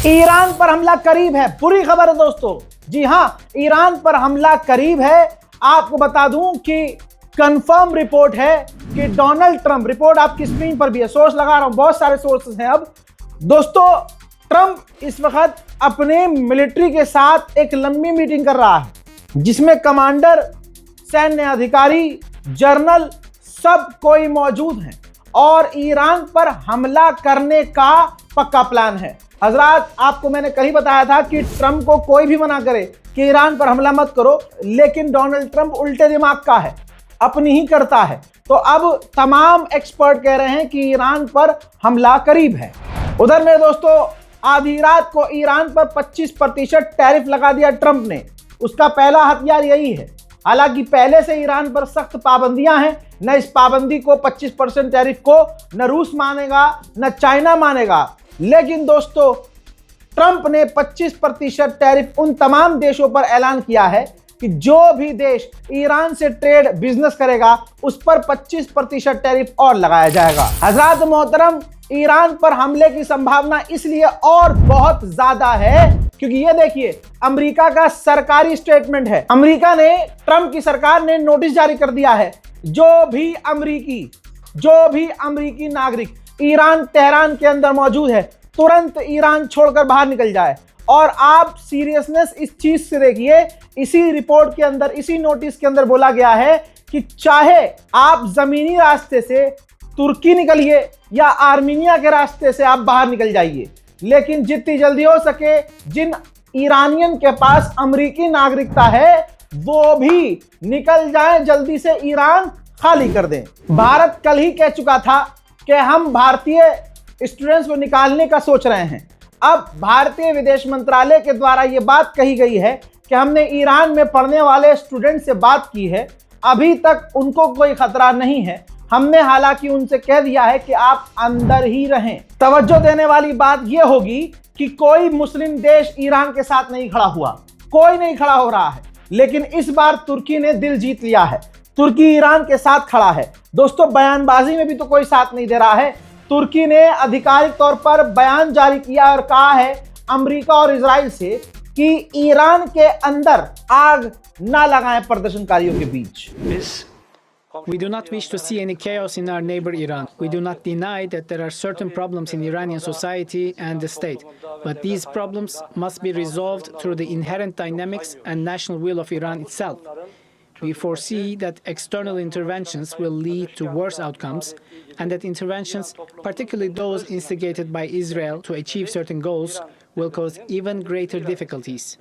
Iran पर हमला करीब है, बुरी खबर है दोस्तों। जी हां, ईरान पर हमला करीब है। आपको बता दूं कि कंफर्म रिपोर्ट है कि डोनाल्ड ट्रंप, रिपोर्ट आपकी स्क्रीन पर भी है, सोर्स लगा रहा हूं, बहुत सारे सोर्सेस हैं। अब दोस्तों, ट्रंप इस वक्त अपने मिलिट्री के साथ एक लंबी मीटिंग कर रहा है, जिसमें कमांडर, सैन्य अधिकारी, जर्नल सब कोई मौजूद हैं और ईरान पर हमला करने का पक्का प्लान है। हजरात, आपको मैंने कल ही बताया था कि ट्रंप को कोई भी मना करे कि ईरान पर हमला मत करो, लेकिन डोनाल्ड ट्रंप उल्टे दिमाग का है, अपनी ही करता है। तो अब तमाम एक्सपर्ट कह रहे हैं कि ईरान पर हमला करीब है। उधर मेरे दोस्तों, आधी रात को ईरान पर 25% टैरिफ लगा दिया ट्रंप ने। उसका पहला हथियार यही है। हालांकि पहले से ईरान पर सख्त पाबंदियां हैं, न इस पाबंदी को 25% टैरिफ को न रूस मानेगा न चाइना मानेगा। लेकिन दोस्तों, ट्रंप ने 25% टैरिफ उन तमाम देशों पर ऐलान किया है कि जो भी देश ईरान से ट्रेड बिजनेस करेगा उस पर 25% टैरिफ और लगाया जाएगा। हजरात मोहतरम, ईरान पर हमले की संभावना इसलिए और बहुत ज्यादा है क्योंकि ये देखिए, अमेरिका का सरकारी स्टेटमेंट है। अमेरिका ने, ट्रंप की सरकार ने नोटिस जारी कर दिया है, जो भी अमेरिकी नागरिक ईरान तेहरान के अंदर मौजूद है, तुरंत ईरान छोड़कर बाहर निकल जाए। और आप सीरियसनेस इस चीज से देखिए, इसी रिपोर्ट के अंदर, इसी नोटिस के अंदर बोला गया है कि चाहे आप जमीनी रास्ते से तुर्की निकलिए या आर्मीनिया के रास्ते से आप बाहर निकल जाइए, लेकिन जितनी जल्दी हो सके जिन ईरानियन के पास अमेरिकी नागरिकता है वो भी निकल जाएं, जल्दी से ईरान खाली कर दें। भारत कल ही कह चुका था कि हम भारतीय स्टूडेंट्स को निकालने का सोच रहे हैं। अब भारतीय विदेश मंत्रालय के द्वारा यह बात कही गई है कि हमने ईरान में पढ़ने वाले स्टूडेंट से बात की है, अभी तक उनको कोई खतरा नहीं है। हमने हालांकि उनसे कह दिया है कि आप अंदर ही रहें। तवज्जो देने वाली बात यह होगी कि कोई मुस्लिम देश ईरान के साथ नहीं खड़ा हुआ, कोई नहीं खड़ा हो रहा है, लेकिन इस बार तुर्की ने दिल जीत लिया है। तुर्की ईरान के साथ खड़ा है। दोस्तों, बयानबाजी में भी तो कोई साथ नहीं दे रहा है। तुर्की ने आधिकारिक तौर पर बयान जारी किया और कहा है अमेरिका और इजराइल से कि ईरान के अंदर आग ना लगाएं प्रदर्शनकारियों के बीच। We do not wish to see any chaos in our neighbor Iran. We do not deny that there are certain problems in Iranian society and the state, but these problems must be resolved through the inherent dynamics and national will of Iran itself. We foresee that external interventions will lead to worse outcomes, and that interventions, particularly those instigated by Israel to achieve certain goals, will cause even greater difficulties.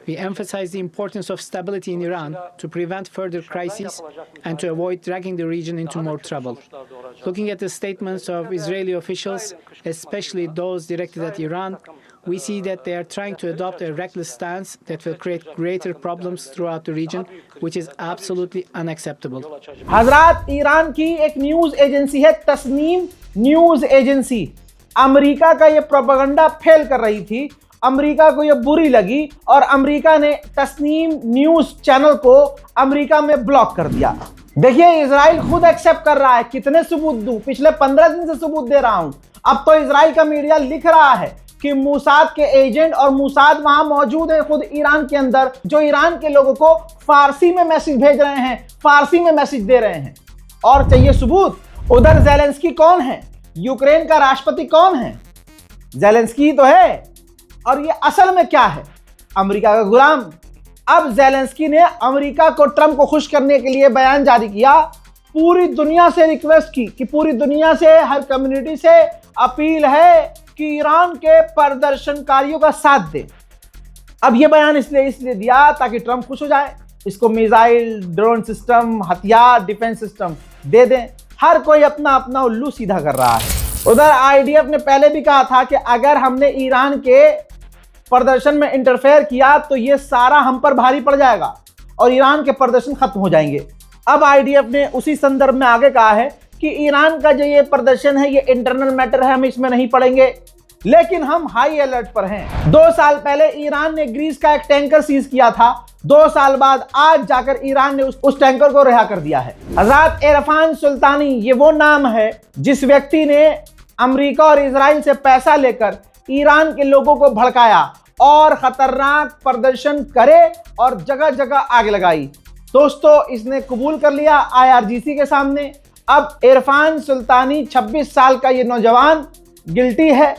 We emphasize the importance of stability in Iran to prevent further crises and to avoid dragging the region into more trouble. Looking at the statements of Israeli officials, especially those directed at Iran, we see that they are trying to adopt a reckless stance that will create greater problems throughout the region, which is absolutely unacceptable. हजरात, Iran की एक news agency है, Tasnim news agency, America का ये propaganda fail कर रही थी। America को ये बुरी लगी और अमेरिका ने तस्नीम न्यूज चैनल को अमेरिका में ब्लॉक कर दिया। देखिए, इजराइल खुद एक्सेप्ट कर रहा है। कितने सबूत दूं? पिछले 15 दिन से सबूत दे रहा हूं। अब तो इजराइल का मीडिया लिख रहा है कि मूसाद के एजेंट और मूसाद वहां मौजूद है खुद ईरान के अंदर, जो ईरान के लोगों को फारसी में मैसेज भेज रहे हैं, फारसी में मैसेज दे रहे हैं। और चाहिए सबूत। उधर ज़ेलेंस्की कौन है? यूक्रेन का राष्ट्रपति कौन है? ज़ेलेंस्की तो है। और ये असल में क्या है? अमेरिका का गुलाम। अब ज़ेलेंस्की ने अमेरिका को, ट्रंप को खुश करने के लिए बयान जारी किया, पूरी दुनिया से रिक्वेस्ट की कि पूरी दुनिया से, हर कम्युनिटी से अपील है कि ईरान के प्रदर्शनकारियों का साथ दे। अब ये बयान इसलिए दिया ताकि ट्रंप खुश हो जाए, इसको मिसाइल, ड्रोन सिस्टम, हथियार, डिफेंस सिस्टम दे दें। हर कोई अपना अपना उल्लू सीधा कर रहा है। उधर आईडीएफ ने पहले भी कहा था कि अगर हमने ईरान के प्रदर्शन में इंटरफेयर किया तो ये सारा हम पर भारी पड़ जाएगा और ईरान के प्रदर्शन खत्म हो जाएंगे। अब आईडीएफ ने उसी संदर्भ में आगे कहा है कि ईरान का जो ये प्रदर्शन है ये इंटरनल मैटर है, हम इसमें नहीं पड़ेंगे, लेकिन हम हाई अलर्ट पर हैं। 2 साल पहले ईरान ने ग्रीस का एक टैंकर सीज किया था। 2 साल बाद आज जाकर ईरान ने उस टैंकर को रिहा कर दिया है। हजरत इरफान सुल्तानी, ये वो नाम है जिस व्यक्ति ने अमेरिका और इजराइल से पैसा लेकर ईरान के लोगों को भड़काया और खतरनाक प्रदर्शन करे और जगह जगह आग लगाई। दोस्तों, इसने कबूल कर लिया IRGC के सामने। अब इरफान सुल्तानी 26 साल का ये नौजवान गिल्टी है,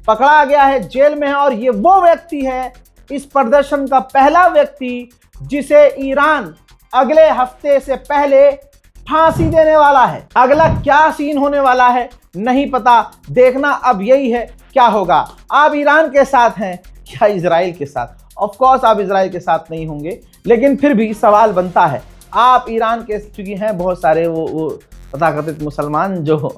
पकड़ा गया है, जेल में है और ये वो व्यक्ति है, इस प्रदर्शन का पहला व्यक्ति जिसे ईरान अगले हफ्ते से पहले फांसी देने वाला है। अगला क्या सीन होने वाला है नहीं पता, देखना अब यही है क्या होगा। आप ईरान के साथ हैं या इजराइल के साथ? ऑफ कोर्स आप इजराइल के साथ नहीं होंगे, लेकिन फिर भी सवाल बनता है। आप ईरान के, चूंकि हैं बहुत सारे वो तथाकथित मुसलमान जो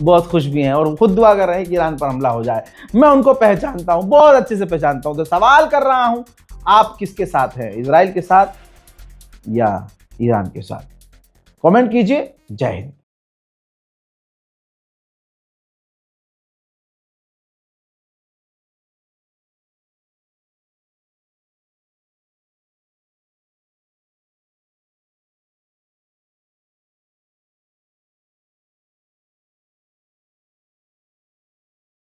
बहुत खुश भी हैं और खुद दुआ कर रहे हैं कि ईरान पर हमला हो जाए। मैं उनको पहचानता हूं, बहुत अच्छे से पहचानता हूं, तो सवाल कर रहा हूं, आप किसके साथ हैं, इजराइल के साथ या ईरान के साथ? कमेंट कीजिए। जय हिंद।